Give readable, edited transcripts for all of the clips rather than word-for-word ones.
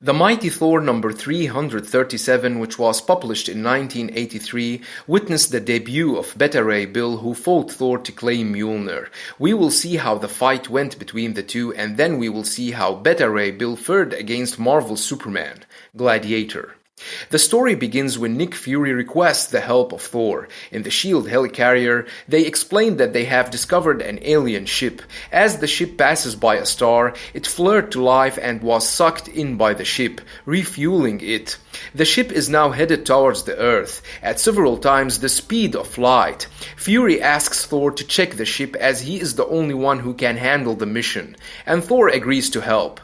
The Mighty Thor number 337, which was published in 1983, witnessed the debut of Beta Ray Bill, who fought Thor to claim Mjolnir. We will see how the fight went between the two, and then we will see how Beta Ray Bill fared against Marvel's Superman, Gladiator. The story begins when Nick Fury requests the help of Thor. In the SHIELD helicarrier, they explain that they have discovered an alien ship. As the ship passes by a star, it flared to life and was sucked in by the ship, refueling it. The ship is now headed towards the Earth, at several times the speed of light. Fury asks Thor to check the ship as he is the only one who can handle the mission, and Thor agrees to help.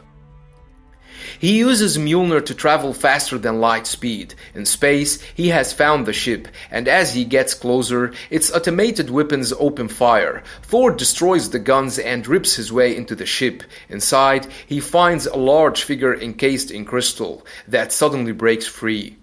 He uses Mjolnir to travel faster than light speed. In space, he has found the ship, and as he gets closer, its automated weapons open fire. Thor destroys the guns and rips his way into the ship. Inside, he finds a large figure encased in crystal that suddenly breaks free.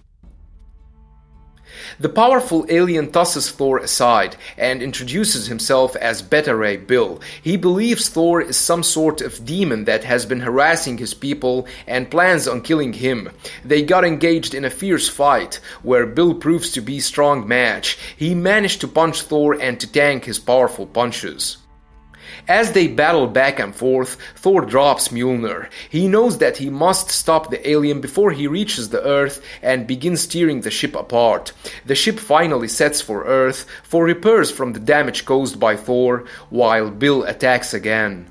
The powerful alien tosses Thor aside and introduces himself as Beta Ray Bill. He believes Thor is some sort of demon that has been harassing his people and plans on killing him. They got engaged in a fierce fight, where Bill proves to be a strong match. He managed to punch Thor and to tank his powerful punches. As they battle back and forth, Thor drops Mjolnir. He knows that he must stop the alien before he reaches the Earth and begins tearing the ship apart. The ship finally sets for Earth for repairs from the damage caused by Thor, while Bill attacks again.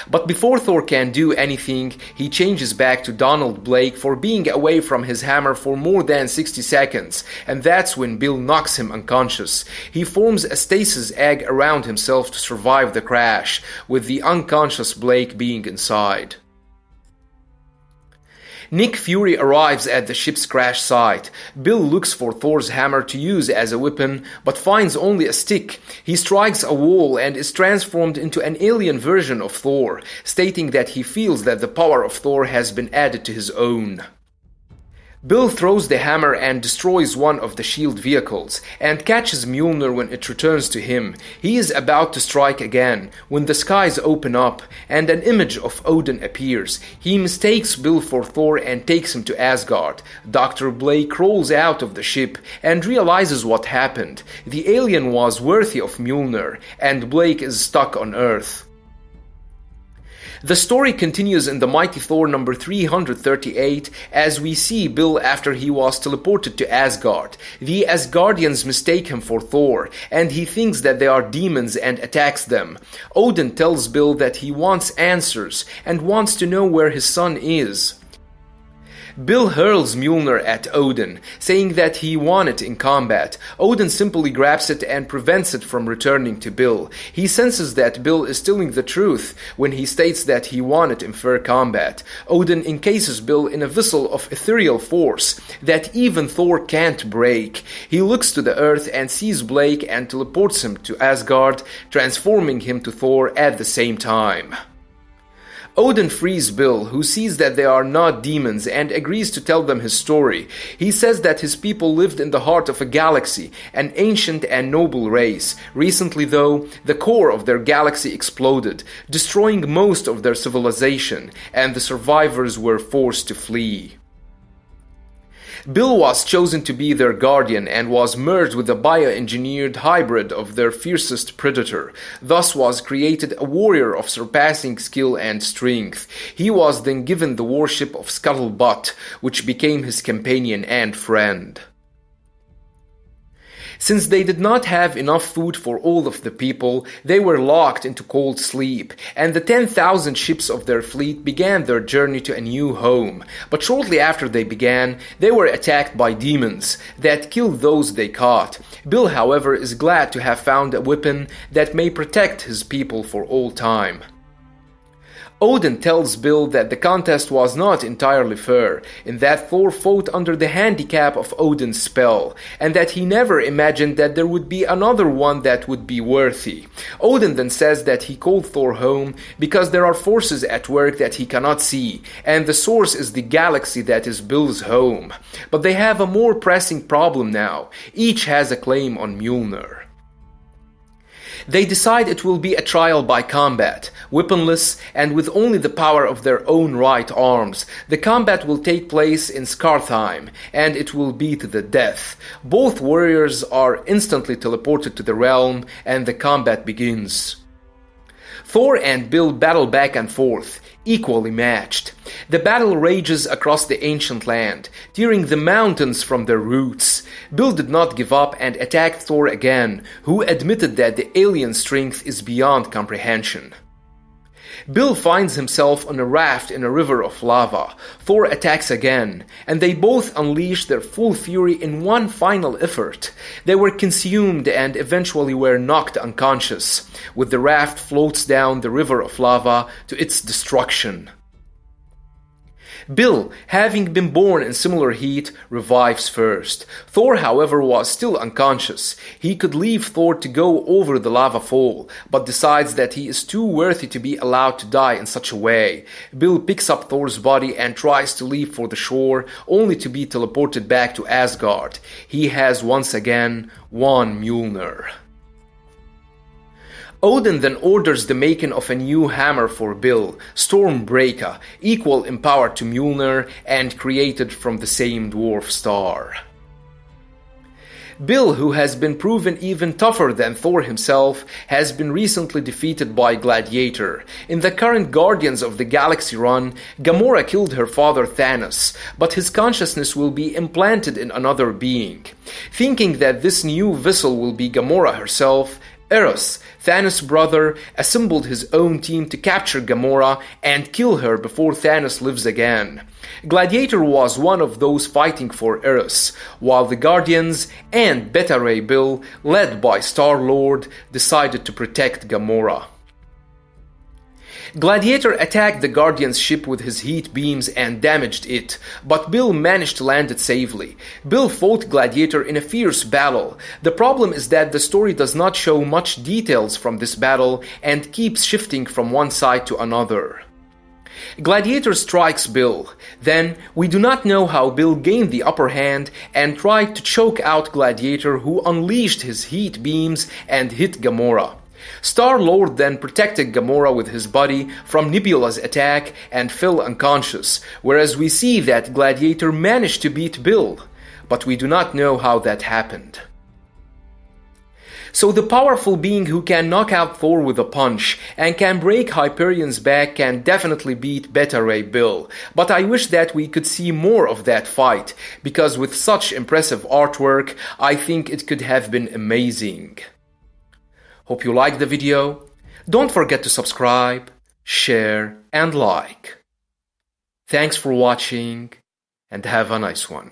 But before Thor can do anything, he changes back to Donald Blake for being away from his hammer for more than 60 seconds, and that's when Bill knocks him unconscious. He forms a stasis egg around himself to survive the crash, with the unconscious Blake being inside. Nick Fury arrives at the ship's crash site. Bill looks for Thor's hammer to use as a weapon, but finds only a stick. He strikes a wall and is transformed into an alien version of Thor, stating that he feels that the power of Thor has been added to his own. Bill throws the hammer and destroys one of the SHIELD vehicles, and catches Mjolnir when it returns to him. He is about to strike again, when the skies open up, and an image of Odin appears. He mistakes Bill for Thor and takes him to Asgard. Dr. Blake rolls out of the ship and realizes what happened. The alien was worthy of Mjolnir, and Blake is stuck on Earth. The story continues in the Mighty Thor number 338 as we see Bill after he was teleported to Asgard. The Asgardians mistake him for Thor, and he thinks that they are demons and attacks them. Odin tells Bill that he wants answers and wants to know where his son is. Bill hurls Mjolnir at Odin, saying that he won it in combat. Odin simply grabs it and prevents it from returning to Bill. He senses that Bill is telling the truth when he states that he won it in fair combat. Odin encases Bill in a vessel of ethereal force that even Thor can't break. He looks to the Earth and sees Blake and teleports him to Asgard, transforming him to Thor at the same time. Odin frees Bill, who sees that they are not demons, and agrees to tell them his story. He says that his people lived in the heart of a galaxy, an ancient and noble race. Recently, though, the core of their galaxy exploded, destroying most of their civilization, and the survivors were forced to flee. Bill was chosen to be their guardian and was merged with the bioengineered hybrid of their fiercest predator. Thus was created a warrior of surpassing skill and strength. He was then given the worship of Scuttlebutt, which became his companion and friend. Since they did not have enough food for all of the people, they were locked into cold sleep, and the 10,000 ships of their fleet began their journey to a new home. But shortly after they began, they were attacked by demons that killed those they caught. Bill, however, is glad to have found a weapon that may protect his people for all time. Odin tells Bill that the contest was not entirely fair, in that Thor fought under the handicap of Odin's spell, and that he never imagined that there would be another one that would be worthy. Odin then says that he called Thor home because there are forces at work that he cannot see, and the source is the galaxy that is Bill's home. But they have a more pressing problem now. Each has a claim on Mjolnir. They decide it will be a trial by combat. Weaponless and with only the power of their own right arms, the combat will take place in Skartheim, and it will be to the death. Both warriors are instantly teleported to the realm, and the combat begins. Thor and Bill battle back and forth, equally matched. The battle rages across the ancient land, tearing the mountains from their roots. Bill did not give up and attacked Thor again, who admitted that the alien strength is beyond comprehension. Bill finds himself on a raft in a river of lava. Thor attacks again, and they both unleash their full fury in one final effort. They were consumed and eventually were knocked unconscious, with the raft floats down the river of lava to its destruction. Bill, having been born in similar heat, revives first. Thor, however, was still unconscious. He could leave Thor to go over the lava fall, but decides that he is too worthy to be allowed to die in such a way. Bill picks up Thor's body and tries to leave for the shore, only to be teleported back to Asgard. He has once again won Mjolnir. Odin then orders the making of a new hammer for Bill, Stormbreaker, equal in power to Mjolnir and created from the same dwarf star. Bill, who has been proven even tougher than Thor himself, has been recently defeated by Gladiator. In the current Guardians of the Galaxy run, Gamora killed her father Thanos, but his consciousness will be implanted in another being. Thinking that this new vessel will be Gamora herself, Eros, Thanos' brother, assembled his own team to capture Gamora and kill her before Thanos lives again. Gladiator was one of those fighting for Eros, while the Guardians and Beta Ray Bill, led by Star-Lord, decided to protect Gamora. Gladiator attacked the Guardian's ship with his heat beams and damaged it, but Bill managed to land it safely. Bill fought Gladiator in a fierce battle. The problem is that the story does not show much details from this battle and keeps shifting from one side to another. Gladiator strikes Bill. Then, we do not know how Bill gained the upper hand and tried to choke out Gladiator, who unleashed his heat beams and hit Gamora. Star-Lord then protected Gamora with his body from Nebula's attack and fell unconscious, whereas we see that Gladiator managed to beat Bill, but we do not know how that happened. So the powerful being who can knock out Thor with a punch and can break Hyperion's back can definitely beat Beta Ray Bill, but I wish that we could see more of that fight, because with such impressive artwork, I think it could have been amazing. Hope you liked the video. Don't forget to subscribe, share, and like. Thanks for watching, and have a nice one.